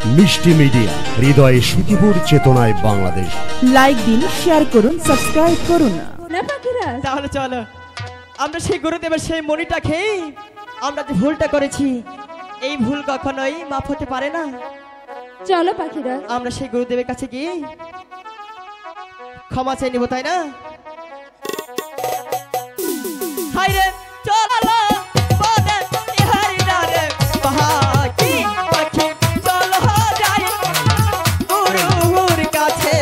মিষ্টি মিডিয়া, হৃদয়ে সুখীপুর, চেতনায় বাংলাদেশ। লাইক দিন, শেয়ার করুন, সাবস্ক্রাইব করুন। তাহলে চলো আমরা সেই গুরুদেবের সেই মণিটা খেয়ে আমরা যে ভুলটা করেছি এই ভুল কখনোই মাফ হতে পারে না। চলো পাখিরা, আমরা সেই গুরুদেবের কাছে গিয়ে ক্ষমা চেয়ে নিব, তাই না? হাইরে চলো বনে ইহারি ডারে পাখি পাখি চলো যাই গুরুর কাছে।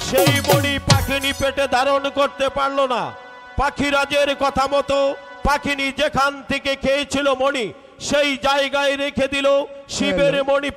সেই মণি পাখিনি পেটে ধারণ করতে পারলো না। পাখিরাজের কথা মতো পাখিনি যেখান থেকে খেয়েছিল মণি সেই জায়গায় রেখে দিল শিবের মণি।